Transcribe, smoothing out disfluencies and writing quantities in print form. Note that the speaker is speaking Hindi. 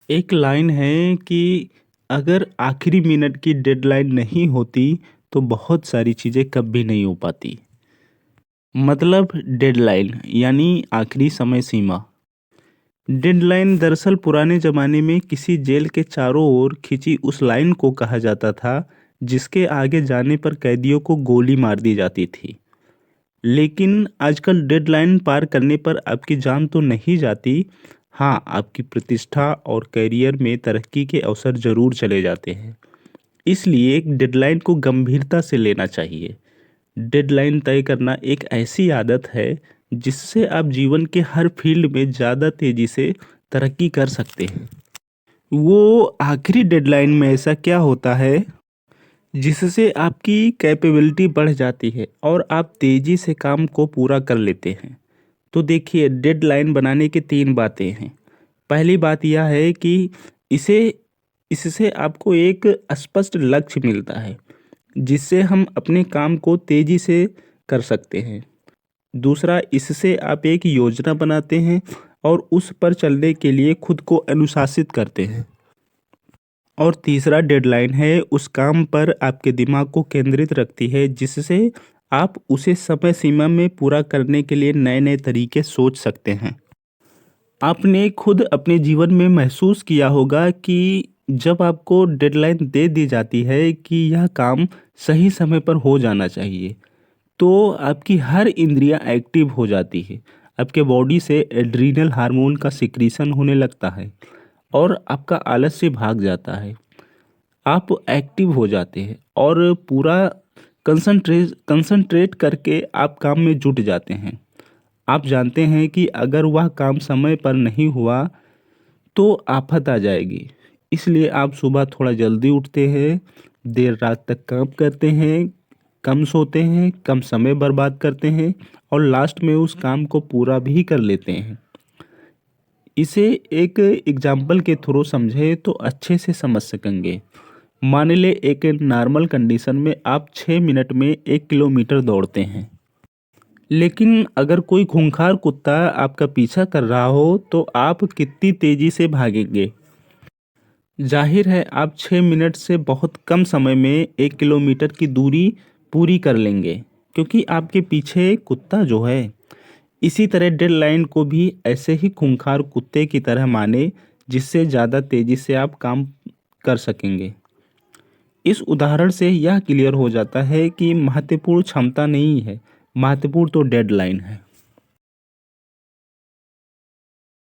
एक लाइन है कि अगर आखिरी मिनट की डेडलाइन नहीं होती तो बहुत सारी चीज़ें कभी नहीं हो पाती। मतलब डेडलाइन यानी आखिरी समय सीमा। डेडलाइन दरअसल पुराने ज़माने में किसी जेल के चारों ओर खिंची उस लाइन को कहा जाता था जिसके आगे जाने पर कैदियों को गोली मार दी जाती थी। लेकिन आजकल डेडलाइन पार करने पर आपकी जान तो नहीं जाती। हाँ, आपकी प्रतिष्ठा और करियर में तरक्की के अवसर ज़रूर चले जाते हैं। इसलिए एक डेडलाइन को गंभीरता से लेना चाहिए। डेडलाइन तय करना एक ऐसी आदत है जिससे आप जीवन के हर फील्ड में ज़्यादा तेज़ी से तरक्की कर सकते हैं। वो आखिरी डेडलाइन में ऐसा क्या होता है जिससे आपकी कैपेबिलिटी बढ़ जाती है और आप तेज़ी से काम को पूरा कर लेते हैं। तो देखिए, डेडलाइन बनाने की 3 बातें हैं। पहली बात यह है कि इसे इससे आपको एक स्पष्ट लक्ष्य मिलता है, जिससे हम अपने काम को तेज़ी से कर सकते हैं। दूसरा, इससे आप एक योजना बनाते हैं और उस पर चलने के लिए खुद को अनुशासित करते हैं। और तीसरा, डेडलाइन है उस काम पर आपके दिमाग को केंद्रित रखती है जिससे आप उसे समय सीमा में पूरा करने के लिए नए-नए तरीके सोच सकते हैं। आपने खुद अपने जीवन में महसूस किया होगा कि जब आपको डेडलाइन दे दी जाती है कि यह काम सही समय पर हो जाना चाहिए, तो आपकी हर इंद्रियां एक्टिव हो जाती है। आपके बॉडी से एड्रीनल हार्मोन का सिक्रीशन होने लगता है और आपका आलस्य भाग जाता है। आप एक्टिव हो जाते हैं और पूरा कंसंट्रेट करके आप काम में जुट जाते हैं। आप जानते हैं कि अगर वह काम समय पर नहीं हुआ तो आफत आ जाएगी। इसलिए आप सुबह थोड़ा जल्दी उठते हैं, देर रात तक काम करते हैं, कम सोते हैं, कम समय बर्बाद करते हैं और लास्ट में उस काम को पूरा भी कर लेते हैं। इसे एक एग्जाम्पल के थ्रू समझे तो अच्छे से समझ सकेंगे। मान ले एक नॉर्मल कंडीशन में आप 6 मिनट में 1 किलोमीटर दौड़ते हैं। लेकिन अगर कोई खूंखार कुत्ता आपका पीछा कर रहा हो तो आप कितनी तेजी से भागेंगे? जाहिर है आप 6 मिनट से बहुत कम समय में 1 किलोमीटर की दूरी पूरी कर लेंगे, क्योंकि आपके पीछे कुत्ता जो है। इसी तरह डेडलाइन को भी ऐसे ही खूंखार कुत्ते की तरह माने, जिससे ज़्यादा तेजी से आप काम कर सकेंगे। इस उदाहरण से यह क्लियर हो जाता है कि महत्वपूर्ण क्षमता नहीं है, महत्वपूर्ण तो डेडलाइन है।